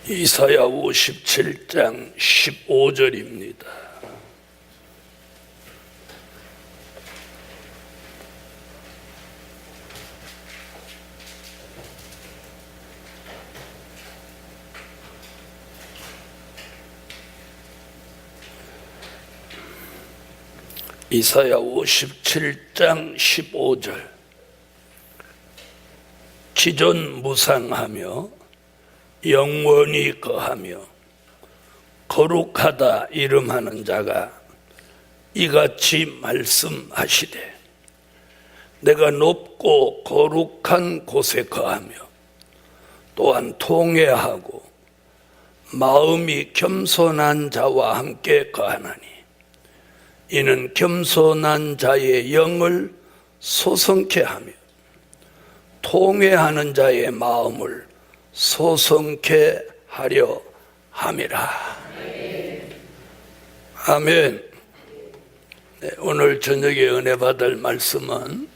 이사야 57장 15절입니다. 이사야 57장 15절. 기존 무상하며 영원히 거하며 거룩하다 이름하는 자가 이같이 말씀하시되, 내가 높고 거룩한 곳에 거하며 또한 통회하고 마음이 겸손한 자와 함께 거하나니, 이는 겸손한 자의 영을 소성케 하며 통회하는 자의 마음을 소성케 하려 함이라. 아멘. 네, 오늘 저녁에 은혜 받을 말씀은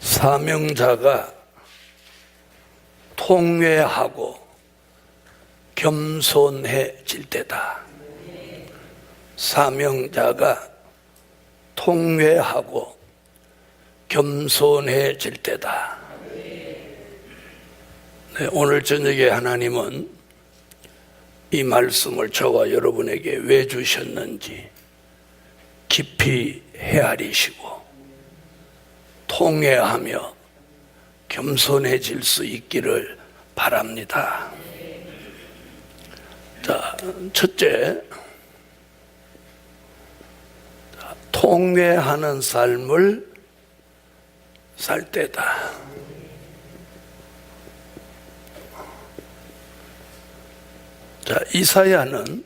사명자가 통회하고 겸손해질 때다. 사명자가 통회하고 겸손해질 때다. 네, 오늘 저녁에 하나님은 이 말씀을 저와 여러분에게 왜 주셨는지 깊이 헤아리시고 통회하며 겸손해질 수 있기를 바랍니다. 자, 첫째, 통회하는 삶을 살 때다. 자, 이사야는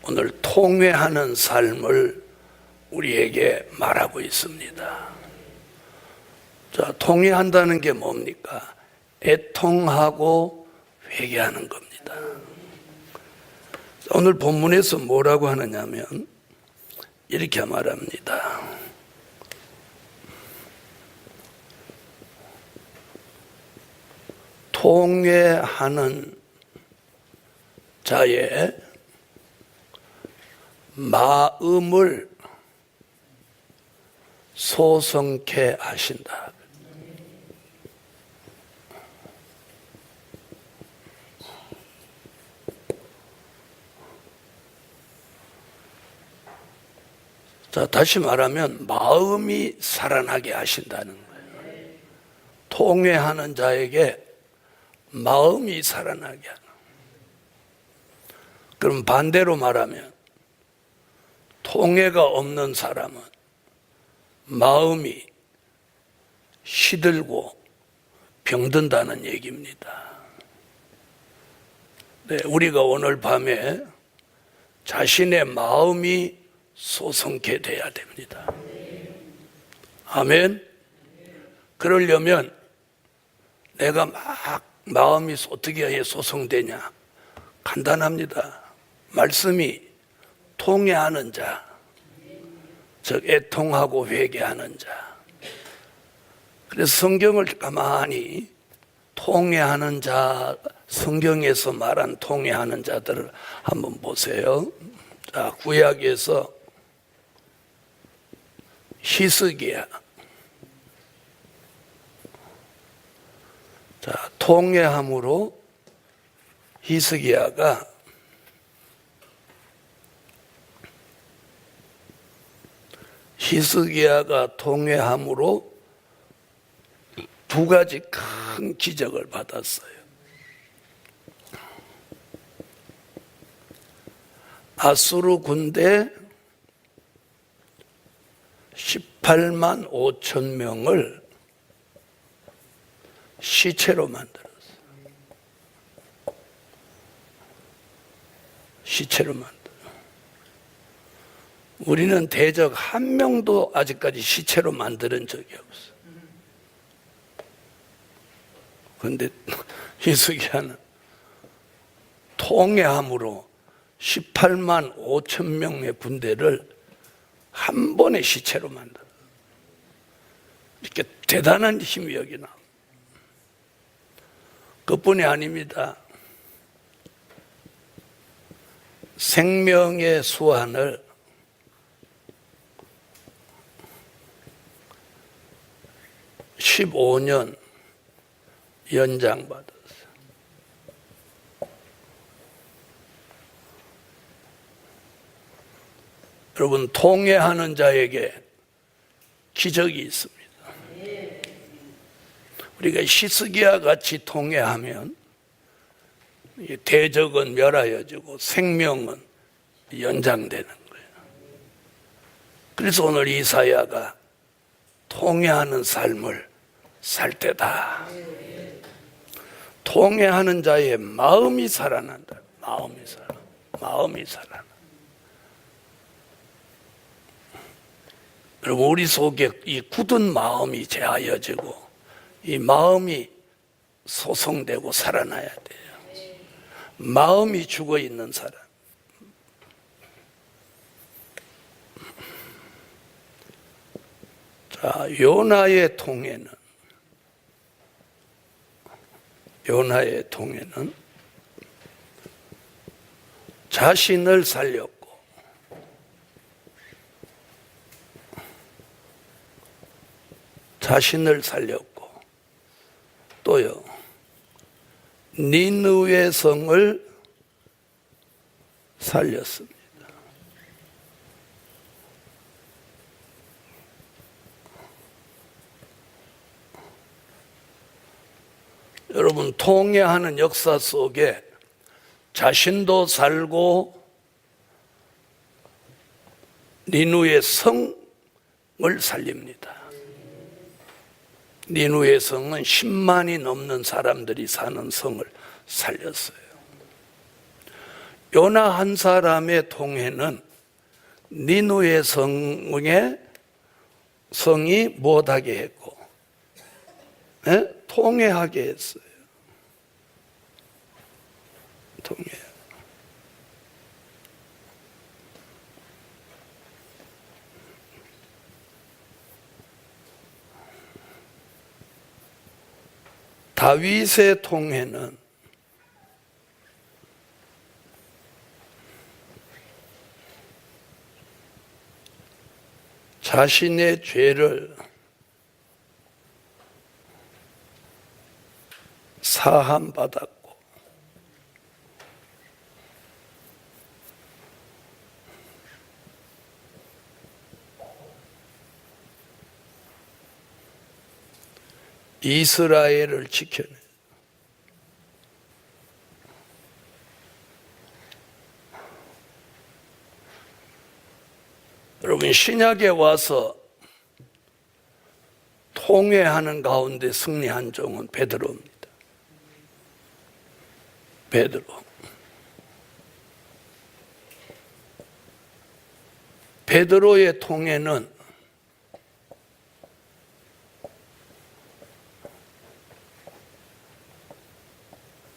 오늘 통회하는 삶을 우리에게 말하고 있습니다. 자, 통회한다는 게 뭡니까? 애통하고 회개하는 겁니다. 오늘 본문에서 뭐라고 하느냐면 이렇게 말합니다. 통회하는 자의 마음을 소성케 하신다. 자, 다시 말하면 마음이 살아나게 하신다는 거예요. 통회하는 자에게 마음이 살아나게 하는. 그럼 반대로 말하면 통회가 없는 사람은 마음이 시들고 병든다는 얘기입니다. 네, 우리가 오늘 밤에 자신의 마음이 소성케 돼야 됩니다. 아멘. 그러려면 내가 막 마음이 어떻게 해야 소성되냐? 간단합니다. 말씀이 통회하는 자, 즉 애통하고 회개하는 자. 그래서 성경을 가만히 통회하는 자, 성경에서 말한 통회하는 자들을 한번 보세요. 자, 구약에서 히스기야. 자, 통회함으로 히스기야가 통회함으로 두 가지 큰 기적을 받았어요. 아수르 군대 18만 5천 명을 시체로 만들었어요. 시체로 만들었어요. 우리는 대적 한 명도 아직까지 시체로 만드는 적이 없어요. 그런데 히스기야는 통회함으로 18만 5천 명의 군대를 한 번에 시체로 만들어요. 이렇게 대단한 힘이 여기 나옵니다. 그뿐이 아닙니다. 생명의 수완을 15년 연장받았어요. 여러분, 통회하는 자에게 기적이 있습니다. 우리가 히스기야 같이 통회하면 대적은 멸하여지고 생명은 연장되는 거예요. 그래서 오늘 이사야가 통회하는 삶을 살 때다. 통회하는 자의 마음이 살아난다. 마음이 살아나. 여러분, 우리 속에 이 굳은 마음이 제하여지고 이 마음이 소성되고 살아나야 돼요. 마음이 죽어 있는 사람. 자, 요나의 통해는 자신을 살렸고 또요, 니느웨 성을 살렸습니다. 여러분, 통회하는 역사 속에 자신도 살고 니느웨 성을 살립니다. 니느웨 성은 10만이 넘는 사람들이 사는 성을 살렸어요. 요나 한 사람의 통해는 니느웨 성이 못하게 했고, 통회하게 했어요. 통회. 다윗의 통해는 자신의 죄를 사함받았고 이스라엘을 지켜내. 여러분, 신약에 와서 통회하는 가운데 승리한 종은 베드로입니다. 베드로의 통회는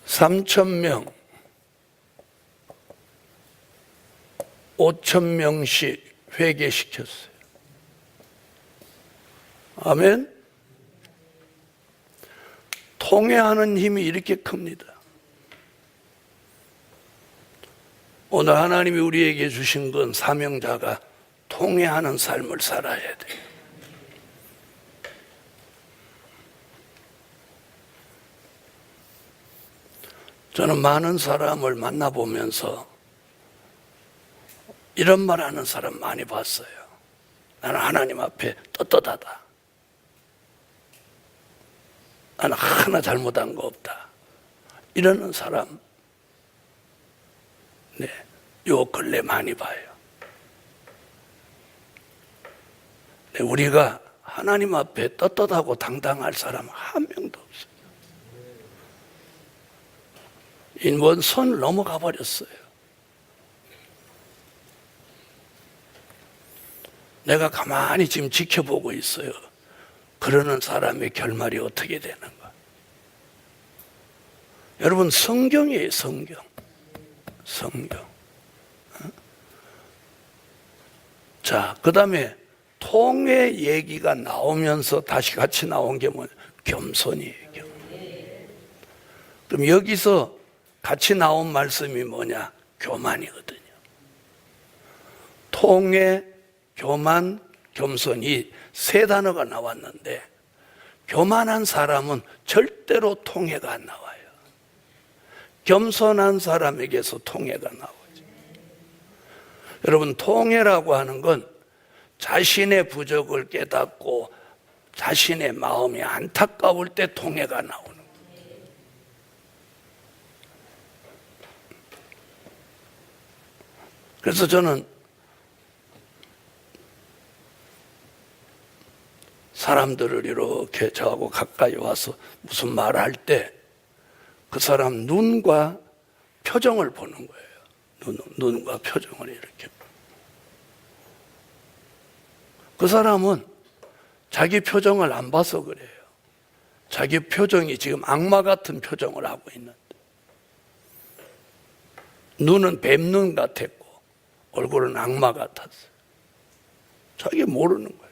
(3,000명) 5,000명씩 회개시켰어요. 아멘. 통회하는 힘이 이렇게 큽니다. 오늘 하나님이 우리에게 주신 건 사명자가 통회하는 삶을 살아야 돼요. 저는 많은 사람을 만나보면서 이런 말 하는 사람 많이 봤어요. 나는 하나님 앞에 떳떳하다. 나는 하나 잘못한 거 없다. 이러는 사람, 요 근래 많이 봐요. 우리가 하나님 앞에 떳떳하고 당당할 사람 한 명도 없어요. 인원 선을 넘어가 버렸어요. 내가 가만히 지금 지켜보고 있어요. 그러는 사람의 결말이 어떻게 되는가? 여러분, 성경이에요, 성경. 자, 그 다음에 통회 얘기가 나오면서 다시 같이 나온 게 뭐냐? 겸손이에요. 그럼 여기서 같이 나온 말씀이 뭐냐? 교만이거든요. 통회, 교만, 겸손, 이 세 단어가 나왔는데 교만한 사람은 절대로 통회가 안 나와요. 겸손한 사람에게서 통회가 나오죠. 여러분, 통회라고 하는 건 자신의 부족을 깨닫고 자신의 마음이 안타까울 때 통회가 나오는 거예요. 그래서 저는 사람들을 이렇게 저하고 가까이 와서 무슨 말을 할 때 그 사람 눈과 표정을 보는 거예요. 눈과 표정을 이렇게. 그 사람은 자기 표정을 안 봐서 그래요. 자기 표정이 지금 악마 같은 표정을 하고 있는데 눈은 뱀눈 같았고 얼굴은 악마 같았어요. 자기 모르는 거예요.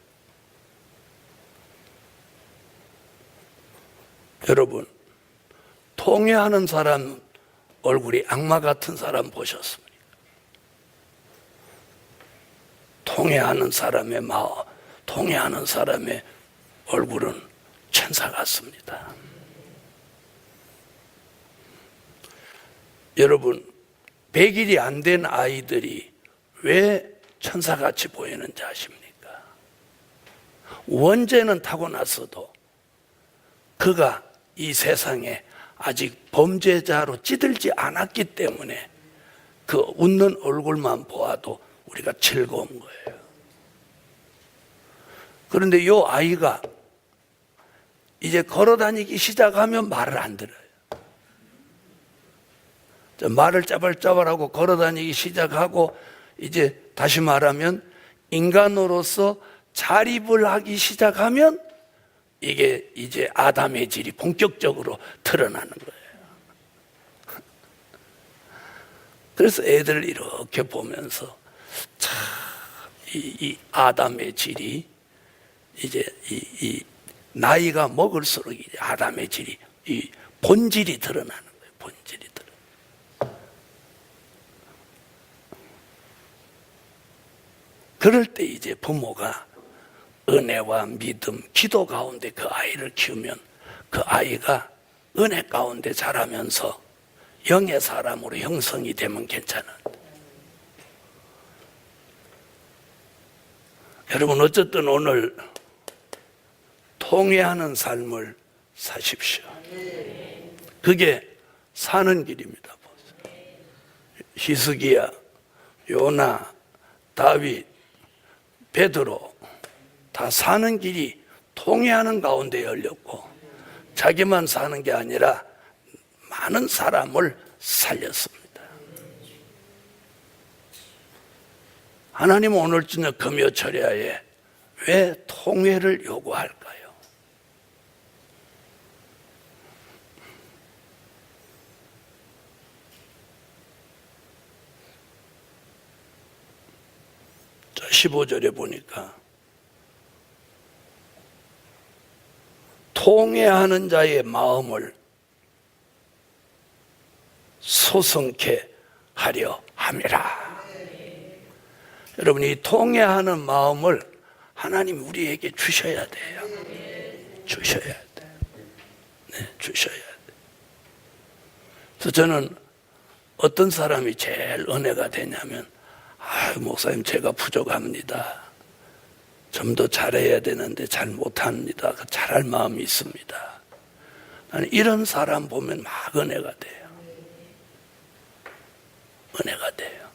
여러분, 통회하는 사람 얼굴이 악마 같은 사람 보셨습니까? 통회하는 사람의 마음, 통회하는 사람의 얼굴은 천사 같습니다. 여러분, 100일이 안 된 아이들이 왜 천사같이 보이는지 아십니까? 원죄는 타고났어도 그가 이 세상에 아직 범죄자로 찌들지 않았기 때문에 그 웃는 얼굴만 보아도 우리가 즐거운 거예요. 그런데 이 아이가 이제 걸어다니기 시작하면 말을 안 들어요. 말을 짜발짜발하고 걸어다니기 시작하고 이제 다시 말하면 인간으로서 자립을 하기 시작하면 이게 이제 아담의 질이 본격적으로 드러나는 거예요. 그래서 애들 이렇게 보면서 참 이 아담의 질이 이제 이 나이가 먹을수록 이제 아담의 질이 이 본질이 드러나는 거예요. 본질이 드러. 그럴 때 이제 부모가 은혜와 믿음, 기도 가운데 그 아이를 키우면 그 아이가 은혜 가운데 자라면서 영의 사람으로 형성이 되면 괜찮은데, 여러분 어쨌든 오늘 통회하는 삶을 사십시오. 그게 사는 길입니다. 히스기야, 요나, 다윗, 베드로 다 사는 길이 통회하는 가운데 열렸고 자기만 사는 게 아니라 많은 사람을 살렸습니다. 하나님은 오늘 저녁 금요철야에 왜 통회를 요구할까요? 자, 15절에 보니까 통회하는 자의 마음을 소성케 하려 함이라. 여러분, 이 통회하는 마음을 하나님 우리에게 주셔야 돼요. 주셔야 돼요. 네, 주셔야 돼요. 그래서 저는 어떤 사람이 제일 은혜가 되냐면, 목사님 제가 부족합니다. 좀 더 잘해야 되는데 잘 못합니다. 잘할 마음이 있습니다. 나는 이런 사람 보면 막 은혜가 돼요. 은혜가 돼요.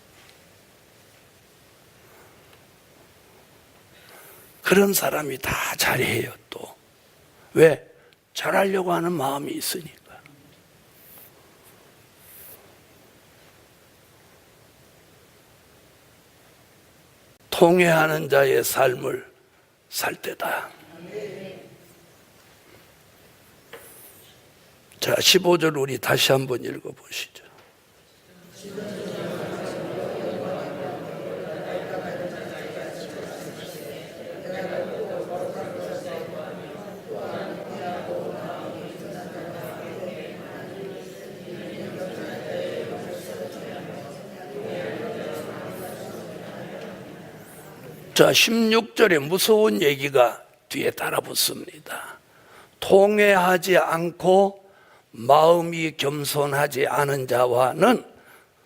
그런 사람이 다 잘해요. 또 왜? 잘하려고 하는 마음이 있으니까. 통회하는 자의 삶을 살 때다. 자, 15절 우리 다시 한번 읽어보시죠. 자, 16절에 무서운 얘기가 뒤에 따라 붙습니다. 통회하지 않고 마음이 겸손하지 않은 자와는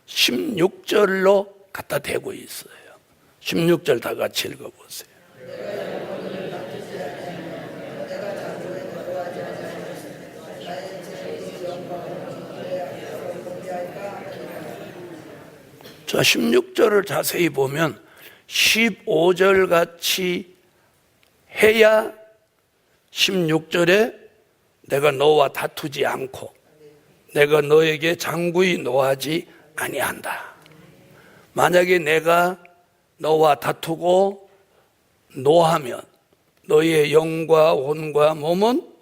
16절로 갖다 대고 있어요. 16절 다 같이 읽어보세요. 자, 16절을 자세히 보면 15절 같이 해야 16절에 내가 너와 다투지 않고 내가 너에게 장구히 노하지 아니한다. 만약에 내가 너와 다투고 노하면 너의 영과 혼과 몸은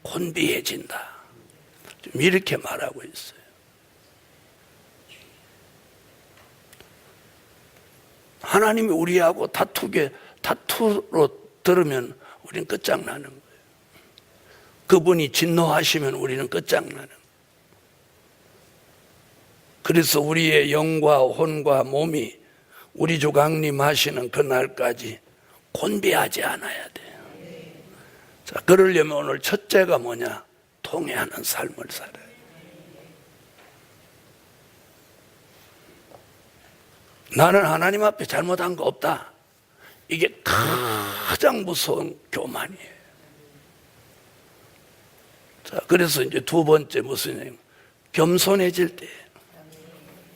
곤비해진다. 좀 이렇게 말하고 있어요. 하나님이 우리하고 다투로 들으면 우리는 끝장나는 거예요. 그분이 진노하시면 우리는 끝장나는 거예요. 그래서 우리의 영과 혼과 몸이 우리 주 강림 하시는 그날까지 곤비하지 않아야 돼요. 자, 그러려면 오늘 첫째가 뭐냐? 통회하는 삶을 살아요. 나는 하나님 앞에 잘못한 거 없다. 이게 가장 무서운 교만이에요. 자, 그래서 이제 두 번째 무슨 얘기냐면 겸손해질 때.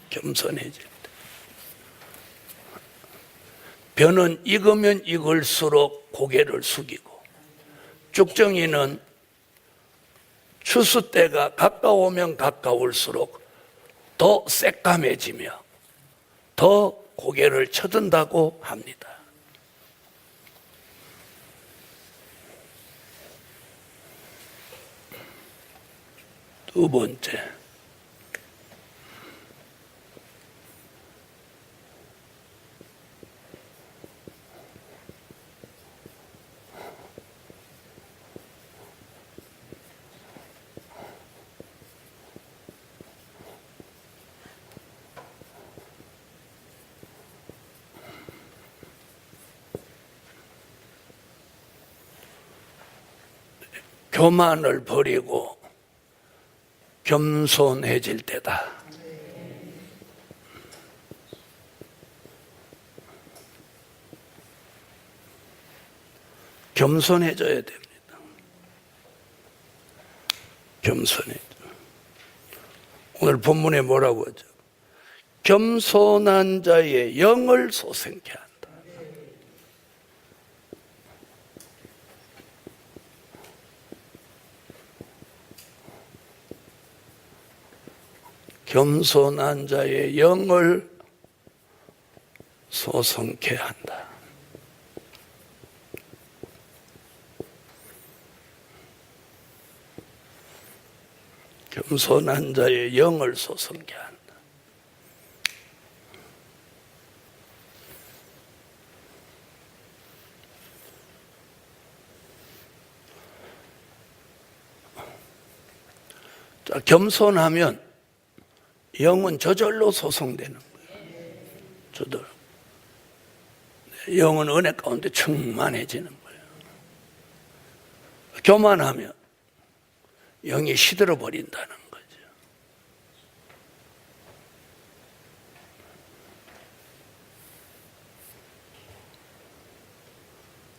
겸손해질 때. 벼는 익으면 익을수록 고개를 숙이고 쭉정이는 추수 때가 가까우면 가까울수록 더 새까매지며 더 고개를 쳐든다고 합니다. 두 번째, 교만을 버리고 겸손해질 때다. 겸손해져야 됩니다. 겸손해져. 오늘 본문에 뭐라고 하죠? 겸손한 자의 영을 소생케 한다. 겸손한 자의 영을 소성케 한다. 겸손한 자의 영을 소성케 한다. 자, 겸손하면 영은 저절로 소성되는 거예요. 저절로. 영은 은혜 가운데 충만해지는 거예요. 교만하면 영이 시들어 버린다는 거죠.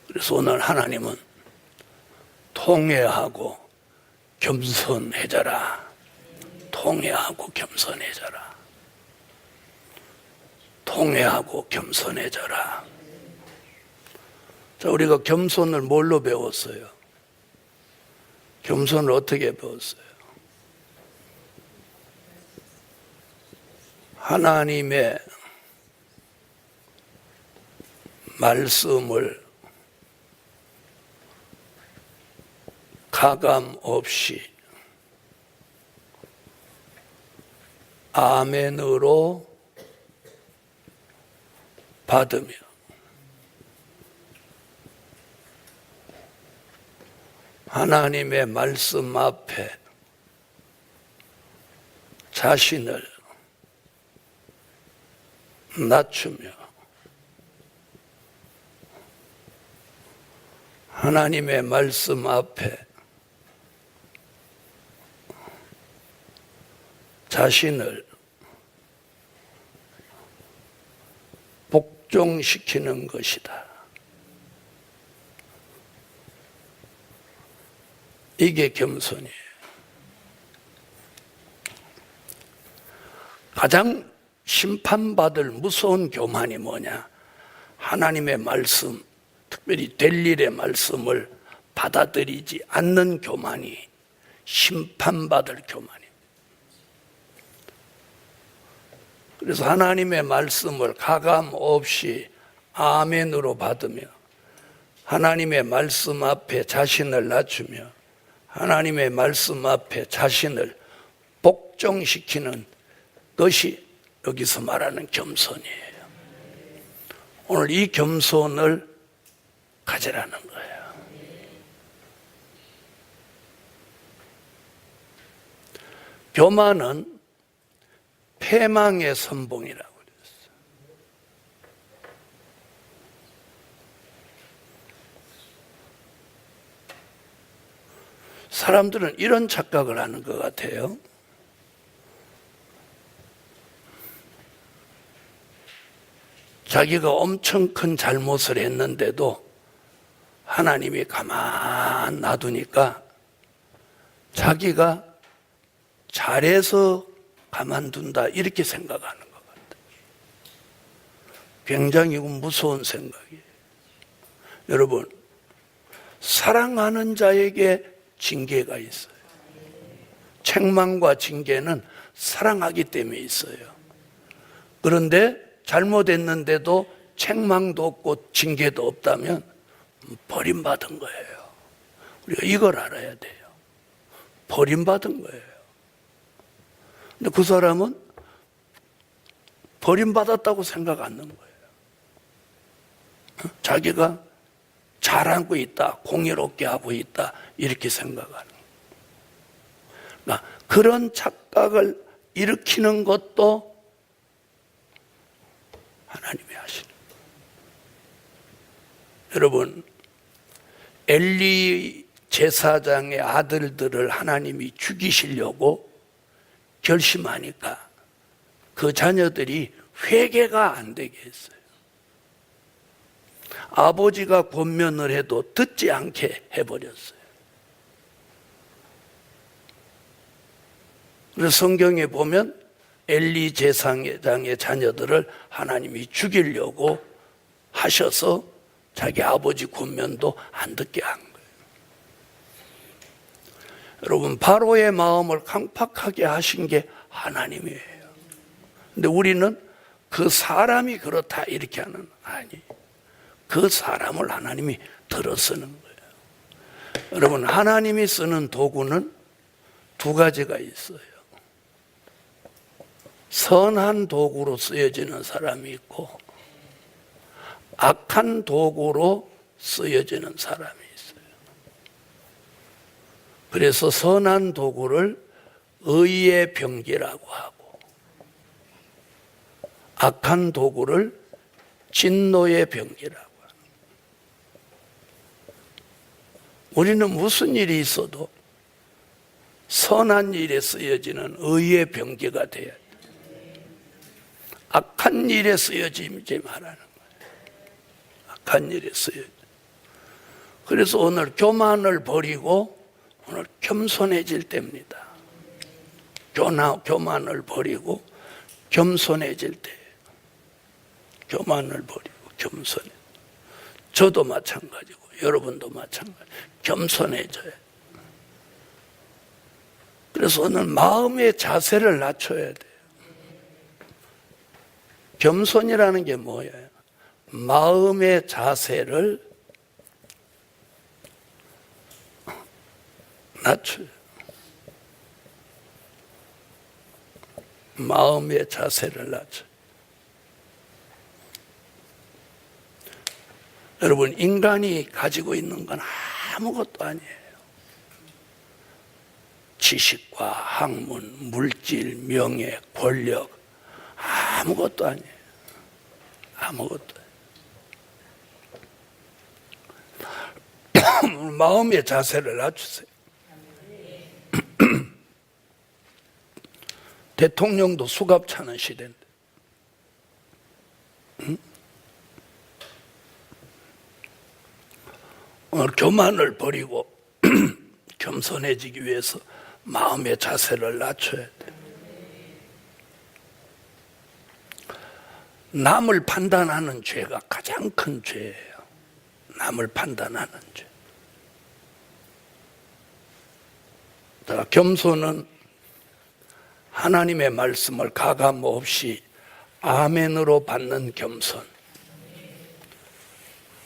그래서 오늘 하나님은 통회하고 겸손해져라. 통회하고 겸손해져라. 통회하고 겸손해져라. 자, 우리가 겸손을 뭘로 배웠어요? 겸손을 어떻게 배웠어요? 하나님의 말씀을 가감 없이 아멘으로 받으며 하나님의 말씀 앞에 자신을 낮추며 하나님의 말씀 앞에 자신을 복종시키는 것이다. 이게 겸손이에요. 가장 심판받을 무서운 교만이 뭐냐? 하나님의 말씀, 특별히 될 일의 말씀을 받아들이지 않는 교만이 심판받을 교만입니다. 그래서 하나님의 말씀을 가감 없이 아멘으로 받으며 하나님의 말씀 앞에 자신을 낮추며 하나님의 말씀 앞에 자신을 복종시키는 것이 여기서 말하는 겸손이에요. 오늘 이 겸손을 가지라는 거예요. 교만은 패망의 선봉이라고 그랬어요. 사람들은 이런 착각을 하는 것 같아요. 자기가 엄청 큰 잘못을 했는데도 하나님이 가만 놔두니까 자기가 잘해서 가만둔다 이렇게 생각하는 것 같아요. 굉장히 무서운 생각이에요. 여러분, 사랑하는 자에게 징계가 있어요. 책망과 징계는 사랑하기 때문에 있어요. 그런데 잘못했는데도 책망도 없고 징계도 없다면 버림받은 거예요. 우리가 이걸 알아야 돼요. 버림받은 거예요. 근데 그 사람은 버림받았다고 생각 안 하는 거예요. 자기가 잘하고 있다, 공의롭게 하고 있다 이렇게 생각하는 거예요. 그러니까 그런 착각을 일으키는 것도 하나님이 하시는 거예요. 여러분, 엘리 제사장의 아들들을 하나님이 죽이시려고 결심하니까 그 자녀들이 회개가 안 되게 했어요. 아버지가 권면을 해도 듣지 않게 해버렸어요. 그래서 성경에 보면 엘리 제사장의 자녀들을 하나님이 죽이려고 하셔서 자기 아버지 권면도 안 듣게 한 거예요. 여러분, 바로의 마음을 강팍하게 하신 게 하나님이에요. 근데 우리는 그 사람이 그렇다 이렇게 하는, 아니, 그 사람을 하나님이 들어 쓰는 거예요. 여러분, 하나님이 쓰는 도구는 두 가지가 있어요. 선한 도구로 쓰여지는 사람이 있고 악한 도구로 쓰여지는 사람이 있어요. 그래서 선한 도구를 의의 병기라고 하고 악한 도구를 진노의 병기라고 합니다. 우리는 무슨 일이 있어도 선한 일에 쓰여지는 의의 병기가 돼야 돼. 악한 일에 쓰여지지 말라는 거예요. 악한 일에 쓰여지. 그래서 오늘 교만을 버리고 오늘 겸손해질 때입니다. 교만을 버리고 겸손해질 때. 교만을 버리고 겸손해. 저도 마찬가지고 여러분도 마찬가지. 겸손해져요. 그래서 오늘 마음의 자세를 낮춰야 돼요. 겸손이라는 게 뭐예요? 마음의 자세를 낮춰요. 마음의 자세를 낮춰요. 여러분, 인간이 가지고 있는 건 아무것도 아니에요. 지식과 학문, 물질, 명예, 권력 아무것도 아니에요. 아무것도. 마음의 자세를 낮추세요. 대통령도 수갑 차는 시대인데, 오늘 교만을 버리고 겸손해지기 위해서 마음의 자세를 낮춰야 돼. 남을 판단하는 죄가 가장 큰 죄예요. 남을 판단하는 죄. 자, 겸손은 하나님의 말씀을 가감 없이 아멘으로 받는 겸손.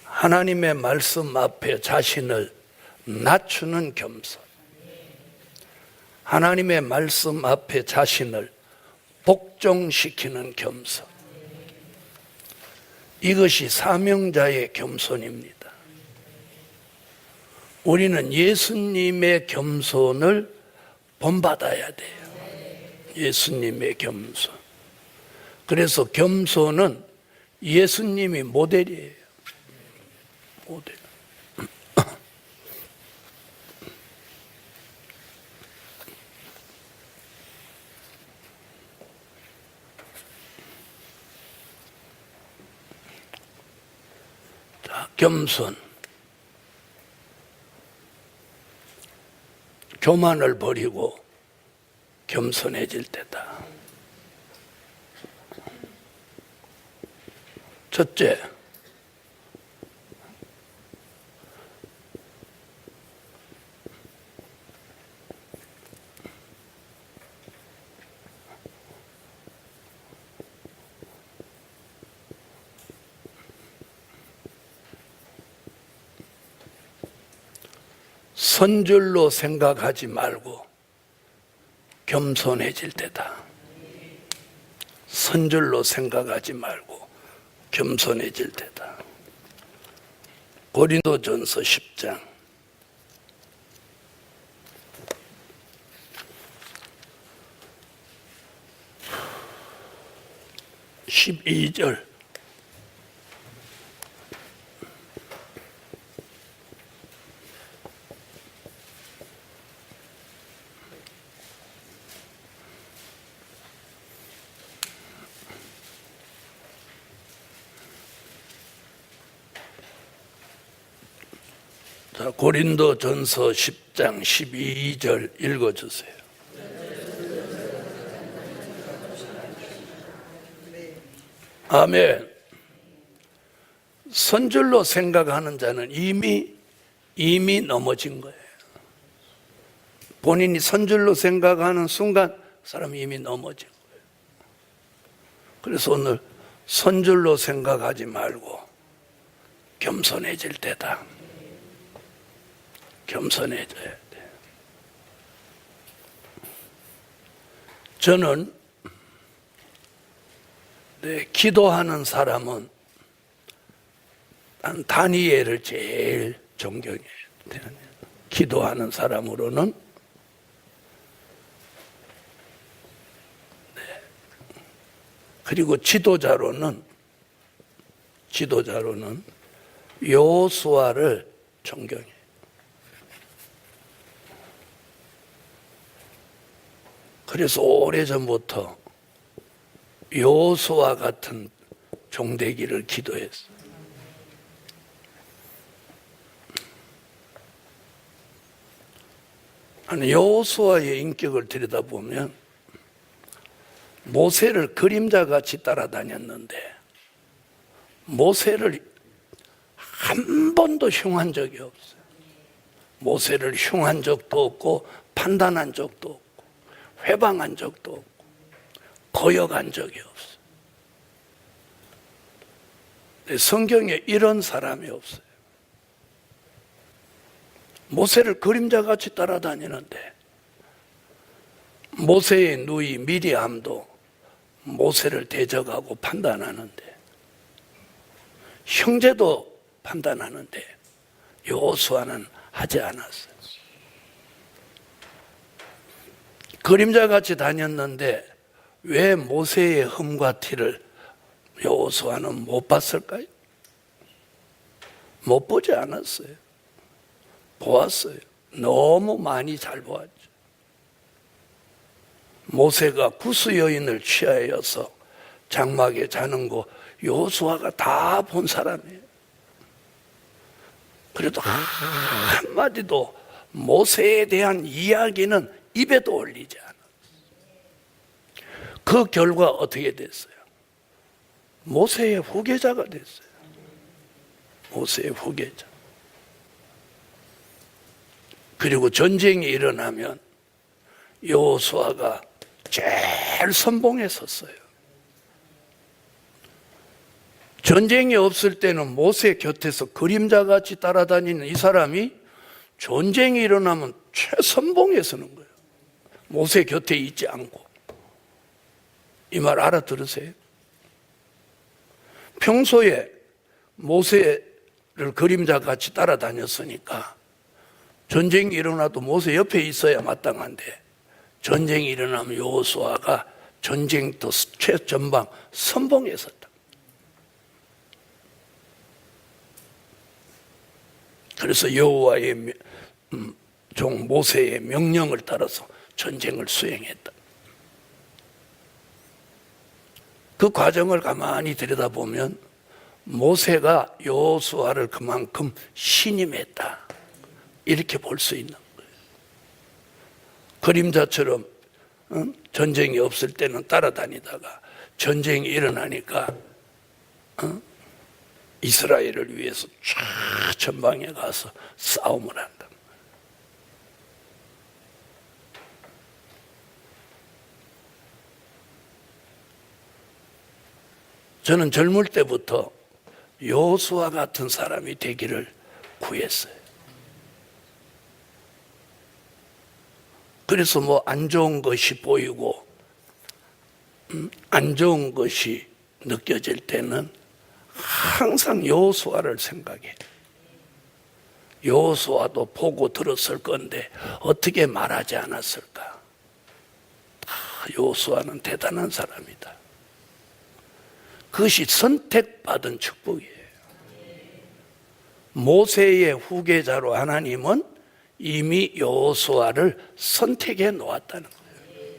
하나님의 말씀 앞에 자신을 낮추는 겸손. 하나님의 말씀 앞에 자신을 복종시키는 겸손. 이것이 사명자의 겸손입니다. 우리는 예수님의 겸손을 본받아야 돼요. 예수님의 겸손. 그래서 겸손은 예수님이 모델이에요. 모델. 자, 겸손. 교만을 버리고 겸손해질 때다. 첫째, 선줄로 생각하지 말고 겸손해질 때다. 선줄로 생각하지 말고 겸손해질 때다. 고린도전서 10장 12절. 자, 고린도전서 10장 12절 읽어주세요. 아멘. 선줄로 생각하는 자는 이미 넘어진 거예요. 본인이 선줄로 생각하는 순간 사람이 이미 넘어진 거예요. 그래서 오늘 선줄로 생각하지 말고 겸손해질 때다. 겸손해져야 돼. 저는 기도하는 사람은 난 다니엘을 제일 존경해요. 기도하는 사람으로는 그리고 지도자로는 여호수아를 존경해요. 그래서 오래전부터 여호수아 같은 종되기를 기도했어요. 여호수아의 인격을 들여다보면 모세를 그림자같이 따라다녔는데 모세를 한 번도 흉한 적이 없어요. 모세를 흉한 적도 없고 판단한 적도 없고 회방한 적도 없고 거역한 적이 없어요. 성경에 이런 사람이 없어요. 모세를 그림자같이 따라다니는데 모세의 누이 미리암도 모세를 대적하고 판단하는데 형제도 판단하는데 여호수아는 하지 않았어요. 그림자같이 다녔는데 왜 모세의 흠과 티를 여호수아는 못 봤을까요? 못 보지 않았어요. 보았어요. 너무 많이 잘 보았죠. 모세가 구스 여인을 취하여서 장막에 자는 거 여호수아가 다 본 사람이에요. 그래도 한마디도 모세에 대한 이야기는 입에도 올리지 않았어요. 그 결과 어떻게 됐어요? 모세의 후계자가 됐어요. 모세의 후계자. 그리고 전쟁이 일어나면 여호수아가 제일 선봉에 섰어요. 전쟁이 없을 때는 모세 곁에서 그림자같이 따라다니는 이 사람이 전쟁이 일어나면 최선봉에 서는 거예요. 모세 곁에 있지 않고. 이 말 알아들으세요? 평소에 모세를 그림자같이 따라다녔으니까 전쟁이 일어나도 모세 옆에 있어야 마땅한데 전쟁이 일어나면 여호수아가 전쟁터 최전방 선봉에 섰다. 그래서 여호와의 종 모세의 명령을 따라서 전쟁을 수행했다. 그 과정을 가만히 들여다보면 모세가 여호수아를 그만큼 신임했다. 이렇게 볼 수 있는 거예요. 그림자처럼 전쟁이 없을 때는 따라다니다가 전쟁이 일어나니까 이스라엘을 위해서 최전방에 가서 싸움을 한다. 저는 젊을 때부터 여호수아 같은 사람이 되기를 구했어요. 그래서 뭐 안 좋은 것이 보이고 안 좋은 것이 느껴질 때는 항상 여호수아를 생각해. 여호수아도 보고 들었을 건데 어떻게 말하지 않았을까? 여호수아는 대단한 사람이다. 그것이 선택받은 축복이에요. 모세의 후계자로 하나님은 이미 여호수아를 선택해 놓았다는 거예요.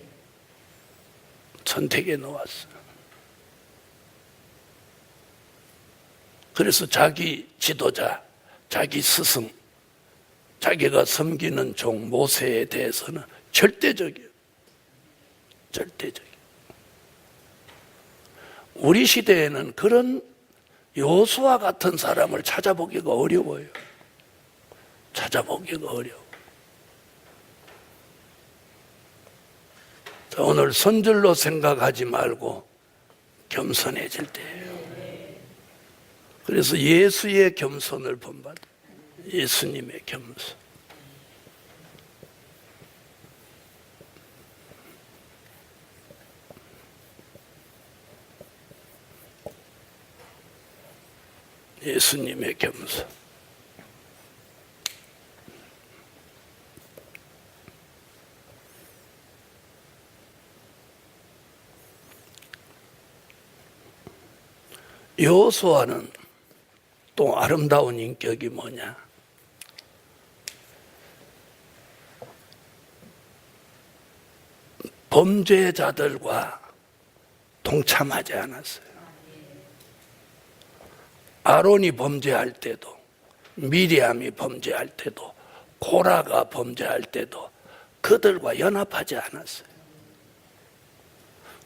선택해 놓았어요. 그래서 자기 지도자, 자기 스승, 자기가 섬기는 종 모세에 대해서는 절대적이에요. 절대적이에요. 우리 시대에는 그런 여호수아 같은 사람을 찾아보기가 어려워요. 찾아보기가 어려워. 자, 오늘 선줄로 생각하지 말고 겸손해질 때예요. 그래서 예수의 겸손을 본받아. 예수님의 겸손. 예수님의 겸손. 여호수아는 또 아름다운 인격이 뭐냐? 범죄자들과 동참하지 않았어요. 아론이 범죄할 때도, 미리암이 범죄할 때도, 고라가 범죄할 때도 그들과 연합하지 않았어요.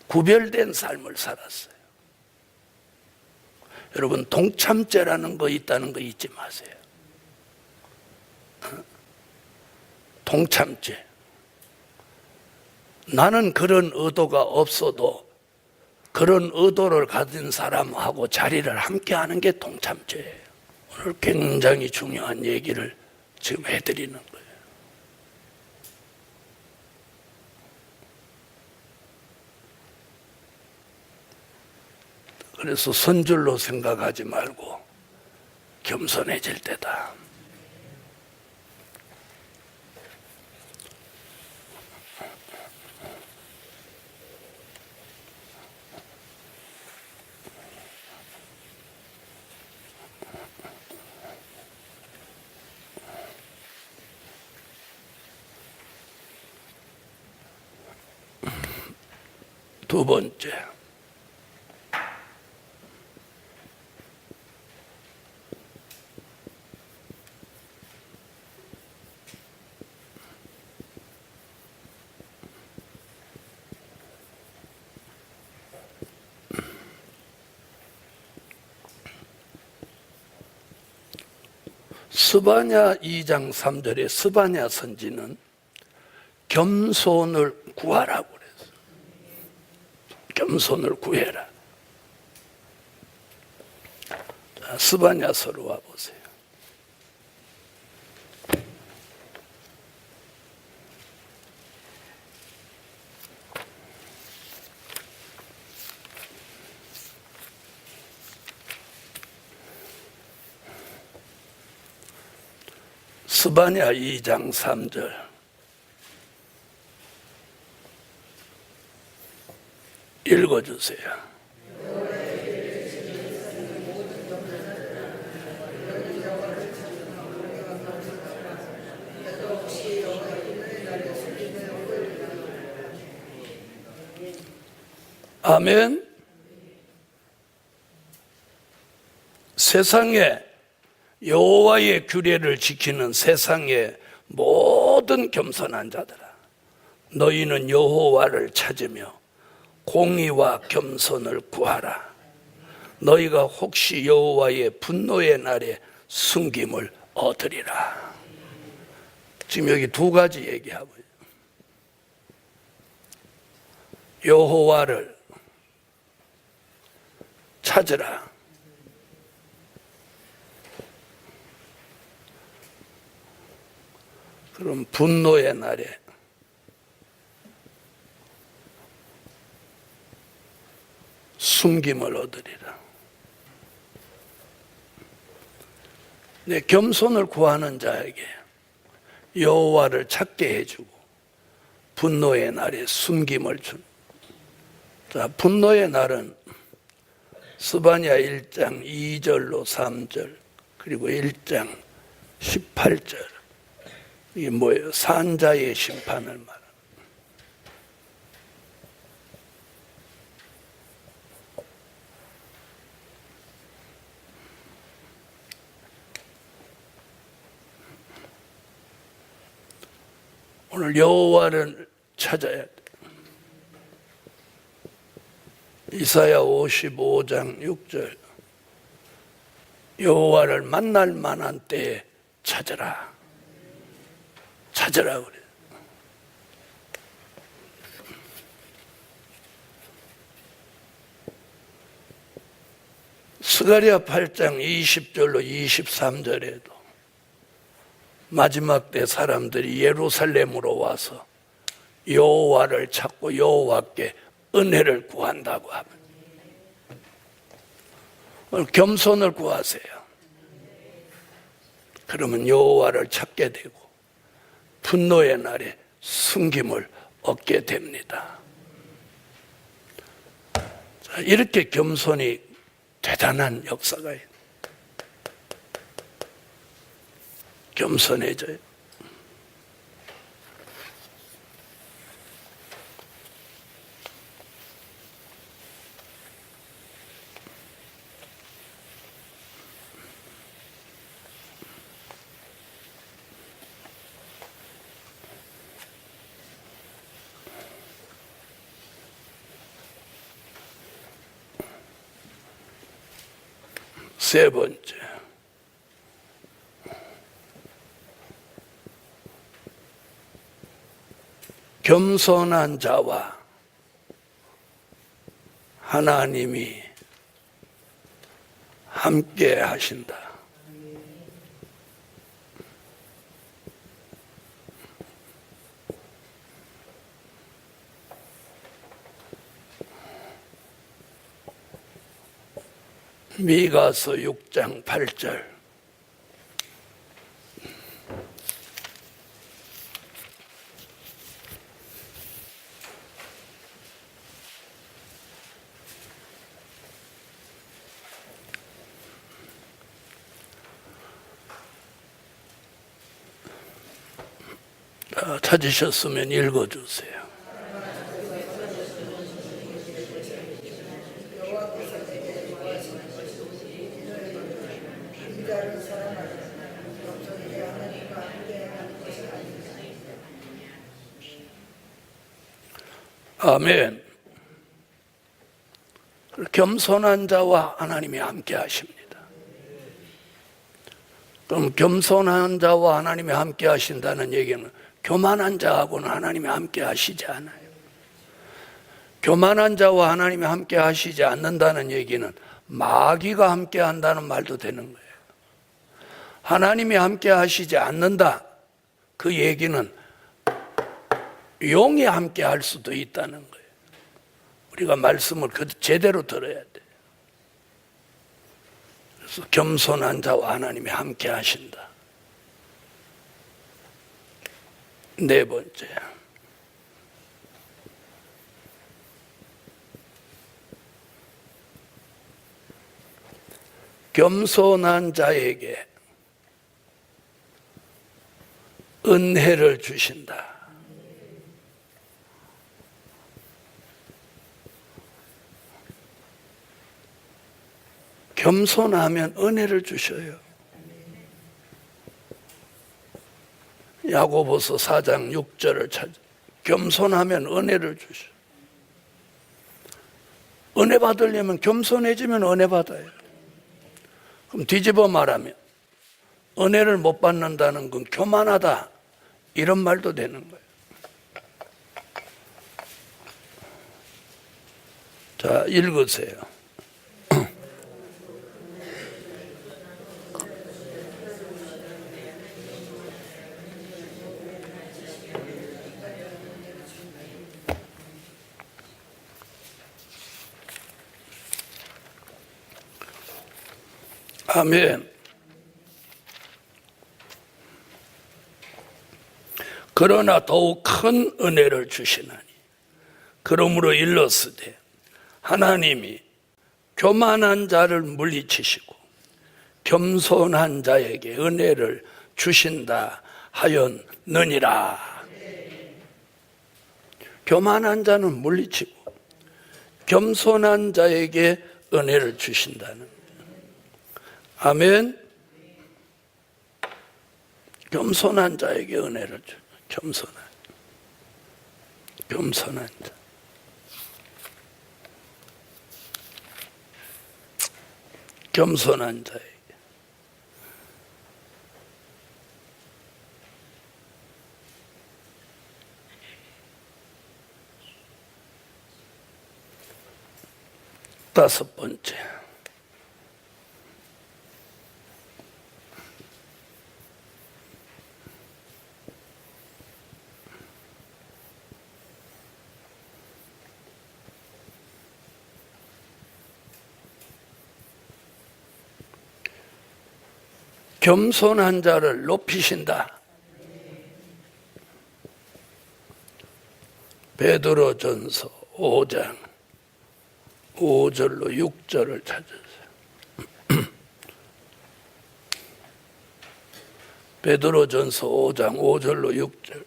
구별된 삶을 살았어요. 여러분, 동참죄라는 거 있다는 거 잊지 마세요. 동참죄. 나는 그런 의도가 없어도 그런 의도를 가진 사람하고 자리를 함께 하는 게 동참죄예요. 오늘 굉장히 중요한 얘기를 지금 해드리는 거예요. 그래서 선줄로 생각하지 말고 겸손해질 때다. 두 번째, 스바냐 2장 3절에 스바냐 선지는 겸손을 구하라고 그랬어요. 겸손을 구해라. 자, 스바냐서로 와보세요. 스바냐 2장 3절. 읽어주세요. 아멘. 세상에 여호와의 규례를 지키는 세상의 모든 겸손한 자들아, 너희는 여호와를 찾으며 공의와 겸손을 구하라. 너희가 혹시 여호와의 분노의 날에 숨김을 얻으리라. 지금 여기 두 가지 얘기하고 있어요. 여호와를 찾으라. 그럼 분노의 날에 숨김을 얻으리라. 내 겸손을 구하는 자에게 여호와를 찾게 해주고 분노의 날에 숨김을 준. 자, 분노의 날은 스바냐 1장 2절로 3절 그리고 1장 18절. 이게 뭐예요? 산자의 심판을 말합니다. 오늘 여호와를 찾아야 돼. 이사야 55장 6절. 여호와를 만날 만한 때에 찾으라. 찾으라 그래. 스가랴 8장 20절로 23절에도 마지막 때 사람들이 예루살렘으로 와서 여호와를 찾고 여호와께 은혜를 구한다고 하면 겸손을 구하세요. 그러면 여호와를 찾게 되고 분노의 날에 숨김을 얻게 됩니다. 자, 이렇게 겸손이 대단한 역사가 있어요. 겸손해져요. 세 번째, 겸손한 자와 하나님이 함께 하신다. 미가서 6장 8절. 찾으셨으면 읽어주세요. 아멘. 겸손한 자와 하나님이 함께 하십니다. 그럼 겸손한 자와 하나님이 함께 하신다는 얘기는 교만한 자하고는 하나님이 함께 하시지 않아요. 교만한 자와 하나님이 함께 하시지 않는다는 얘기는 마귀가 함께 한다는 말도 되는 거예요. 하나님이 함께 하시지 않는다. 그 얘기는 용이 함께 할 수도 있다는 거예요. 우리가 말씀을 제대로 들어야 돼요. 그래서 겸손한 자와 하나님이 함께 하신다. 네 번째, 겸손한 자에게 은혜를 주신다. 겸손하면 은혜를 주셔요. 야고보서 4장 6절을 찾아. 겸손하면 은혜를 주셔. 은혜 받으려면 겸손해지면 은혜 받아요. 그럼 뒤집어 말하면 은혜를 못 받는다는 건 교만하다, 이런 말도 되는 거예요. 자, 읽으세요. 아멘. 그러나 더욱 큰 은혜를 주시나니 그러므로 일렀으되 하나님이 교만한 자를 물리치시고 겸손한 자에게 은혜를 주신다 하였느니라. 교만한 자는 물리치고 겸손한 자에게 은혜를 주신다는 거예요. 아멘. 겸손한 자에게 은혜를 주. 겸손한 자. 겸손한 자에게. 다섯 번째, 겸손한 자를 높이신다. 베드로전서 5장 5절로 6절을 찾으세요. 베드로전서 5장 5절로 6절.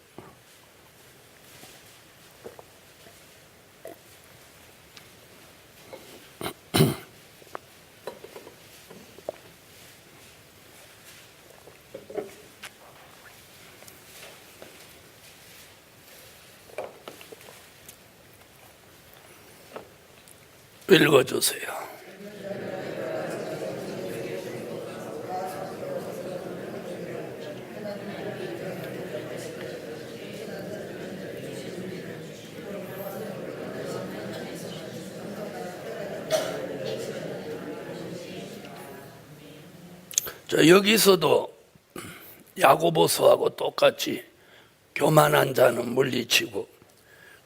읽어주세요. 자, 여기서도 야고보서하고 똑같이 교만한 자는 물리치고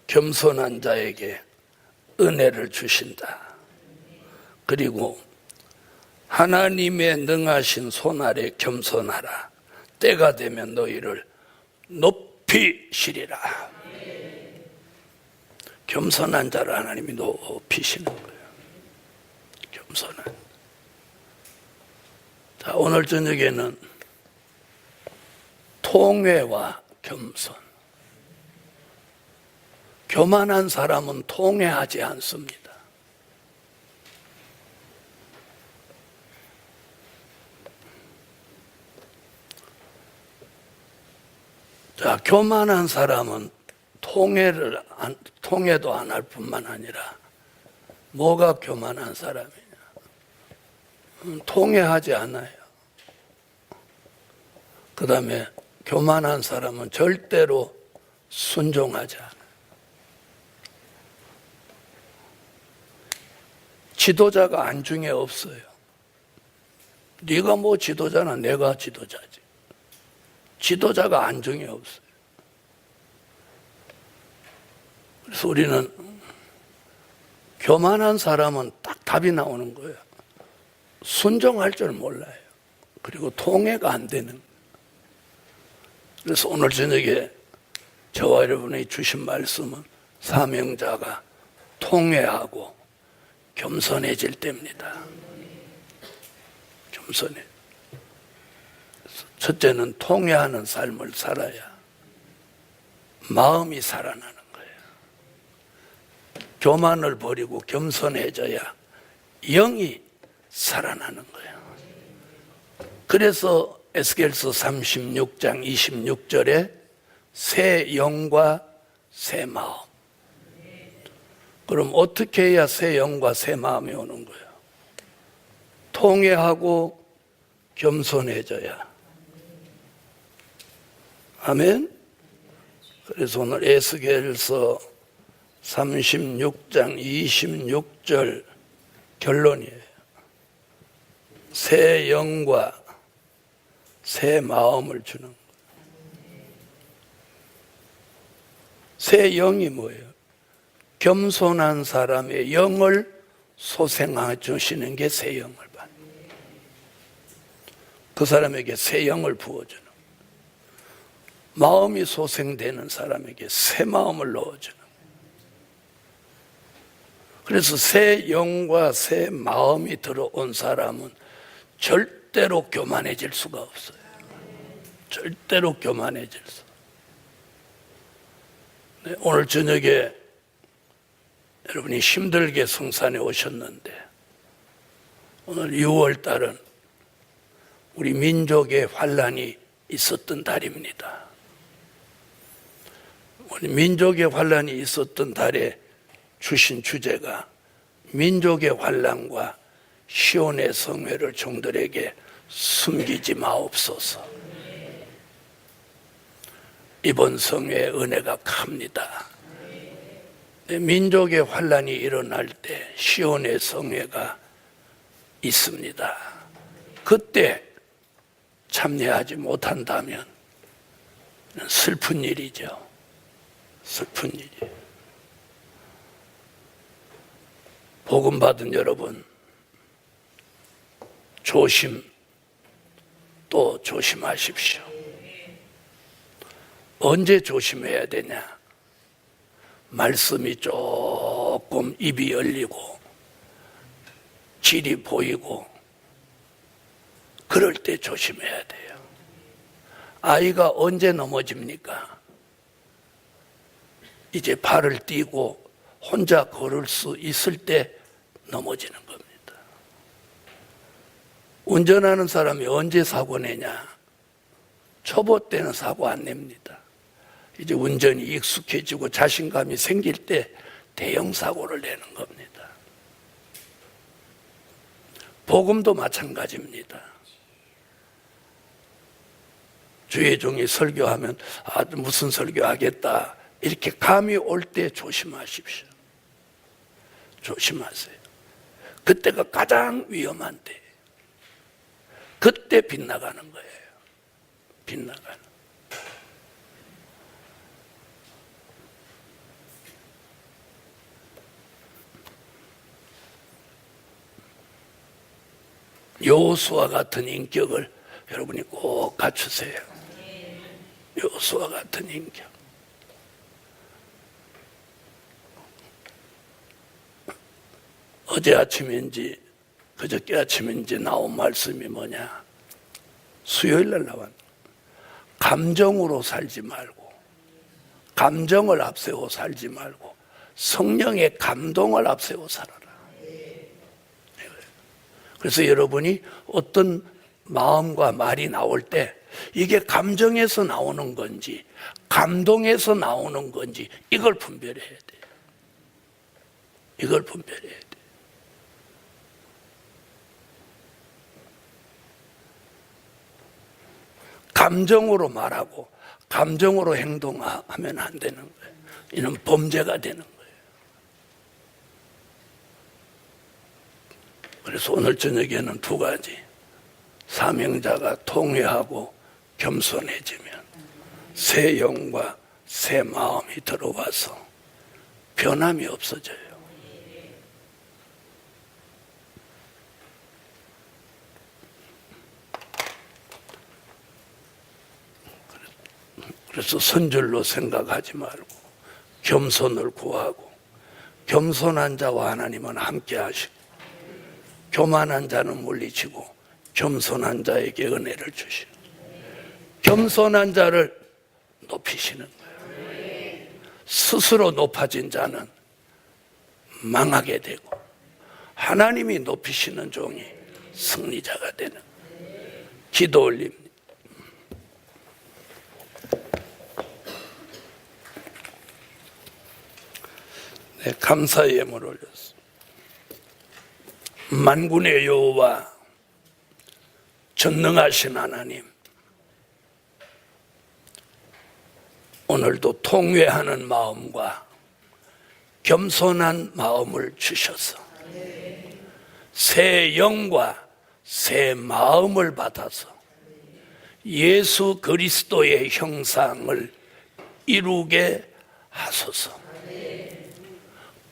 겸손한 자에게 은혜를 주신다. 그리고 하나님의 능하신 손 아래 겸손하라. 때가 되면 너희를 높이시리라. 겸손한 자를 하나님이 높이시는 거예요. 겸손한. 자, 오늘 저녁에는 통회와 겸손. 교만한 사람은 통회하지 않습니다. 자, 교만한 사람은 통회도 안 할 뿐만 아니라 뭐가 교만한 사람이냐? 통회하지 않아요. 그 다음에 교만한 사람은 절대로 순종하지 않아요. 지도자가 안중에 없어요. 네가 뭐 지도자나 내가 지도자지. 지도자가 안중에 없어요. 그래서 우리는 교만한 사람은 딱 답이 나오는 거예요. 순종할 줄 몰라요. 그리고 통해가 안 되는 거예요. 그래서 오늘 저녁에 저와 여러분이 주신 말씀은 사명자가 통회하고 겸손해질 때입니다. 겸손해. 첫째는 통회하는 삶을 살아야 마음이 살아나는 거예요. 교만을 버리고 겸손해져야 영이 살아나는 거예요. 그래서 에스겔서 36장 26절에 새 영과 새 마음. 그럼 어떻게 해야 새 영과 새 마음이 오는 거예요? 통회하고 겸손해져야. 아멘. 그래서 오늘 에스겔서 36장 26절 결론이에요. 새 영과 새 마음을 주는 거예요. 새 영이 뭐예요? 겸손한 사람의 영을 소생해 주시는 게 새 영을 받는 거예요. 그 사람에게 새 영을 부어주는 거예요. 마음이 소생되는 사람에게 새 마음을 넣어주는 거예요. 그래서 새 영과 새 마음이 들어온 사람은 절대로 교만해질 수가 없어요. 절대로 교만해질 수. 네, 오늘 저녁에 여러분이 힘들게 성산에 오셨는데 오늘 6월 달은 우리 민족의 환란이 있었던 달입니다. 우리 민족의 환란이 있었던 달에 주신 주제가 민족의 환란과 시온의 성회를 종들에게 숨기지 마옵소서. 이번 성회의 은혜가 큽니다. 민족의 환란이 일어날 때 시온의 성회가 있습니다. 그때 참여하지 못한다면 슬픈 일이죠. 슬픈 일이에요. 복음 받은 여러분, 조심 또 조심하십시오. 언제 조심해야 되냐? 말씀이 조금 입이 열리고 질이 보이고 그럴 때 조심해야 돼요. 아이가 언제 넘어집니까? 이제 발을 띄고 혼자 걸을 수 있을 때 넘어지는 겁니다. 운전하는 사람이 언제 사고 내냐? 초보 때는 사고 안 냅니다. 이제 운전이 익숙해지고 자신감이 생길 때 대형 사고를 내는 겁니다. 복음도 마찬가지입니다. 주의 종이 설교하면 무슨 설교하겠다 이렇게 감이 올 때 조심하십시오. 조심하세요. 그때가 가장 위험한 때. 그때 빗나가는 거예요. 빗나가는. 여호수아 같은 인격을 여러분이 꼭 갖추세요. 여호수아 같은 인격. 어제 아침인지 그저께 아침인지 나온 말씀이 뭐냐? 수요일 날 나왔. 감정으로 살지 말고, 감정을 앞세워 살지 말고 성령의 감동을 앞세워 살아라. 그래서 여러분이 어떤 마음과 말이 나올 때 이게 감정에서 나오는 건지 감동에서 나오는 건지 이걸 분별해야 돼요. 이걸 분별해야 돼. 감정으로 말하고 감정으로 행동하면 안 되는 거예요. 이는 범죄가 되는 거예요. 그래서 오늘 저녁에는 두 가지. 사명자가 통회하고 겸손해지면 새 영과 새 마음이 들어와서 변함이 없어져요. 그래서 선줄로 생각하지 말고 겸손을 구하고, 겸손한 자와 하나님은 함께 하시고 교만한 자는 물리치고 겸손한 자에게 은혜를 주시고 겸손한 자를 높이시는 거예요. 스스로 높아진 자는 망하게 되고 하나님이 높이시는 종이 승리자가 되는 거예요. 기도 올립니다. 네, 감사의 예물을 올렸습니다. 만군의 여호와 전능하신 하나님, 오늘도 통회하는 마음과 겸손한 마음을 주셔서 새 영과 새 마음을 받아서 예수 그리스도의 형상을 이루게 하소서.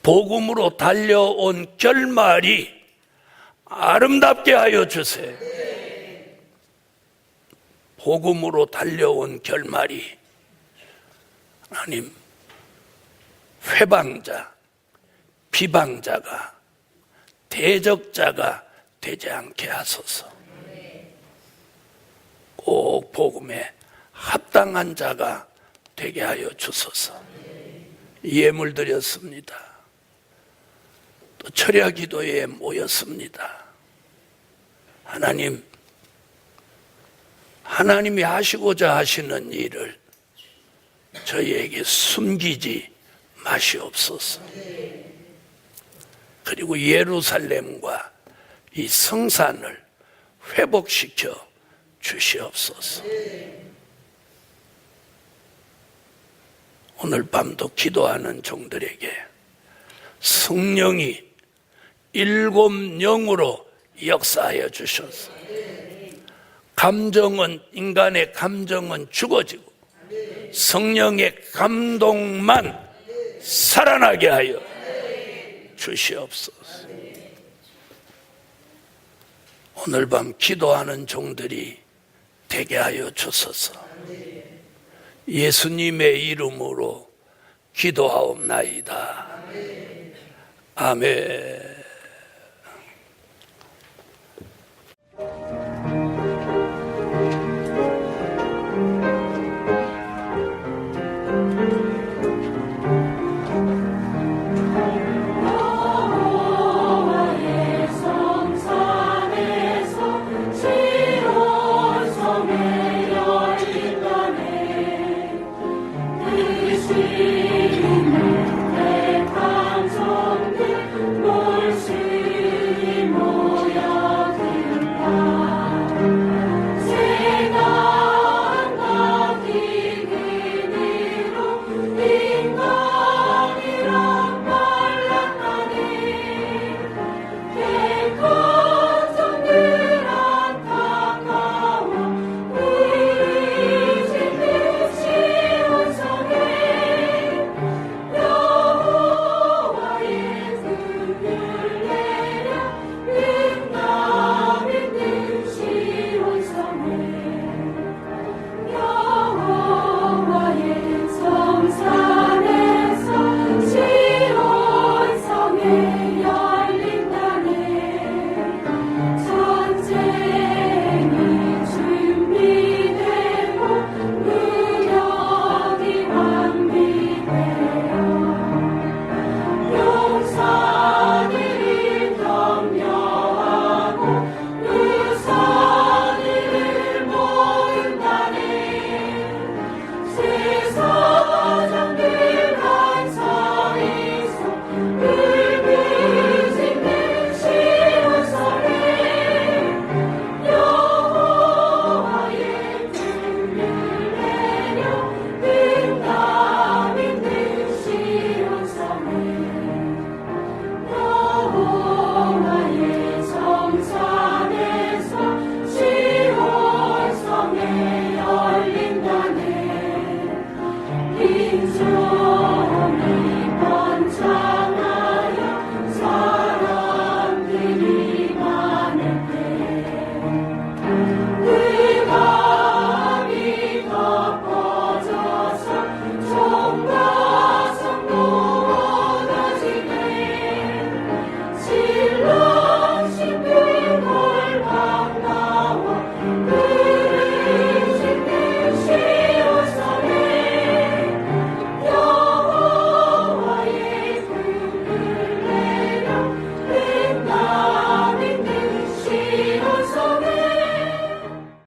복음으로 달려온 결말이 아름답게 하여 주세요. 복음으로 달려온 결말이 하나님 회방자, 비방자가, 대적자가 되지 않게 하소서. 꼭 복음에 합당한 자가 되게 하여 주소서. 예물 드렸습니다. 또 철야 기도에 모였습니다. 하나님, 하나님이 하시고자 하시는 일을 저희에게 숨기지 마시옵소서. 그리고 예루살렘과 이 성산을 회복시켜 주시옵소서. 오늘 밤도 기도하는 종들에게 성령이 7영으로 역사하여 주셔서 감정은, 인간의 감정은 죽어지고 성령의 감동만 살아나게 하여 주시옵소서. 오늘 밤 기도하는 종들이 되게 하여 주소서. 예수님의 이름으로 기도하옵나이다. 아멘. See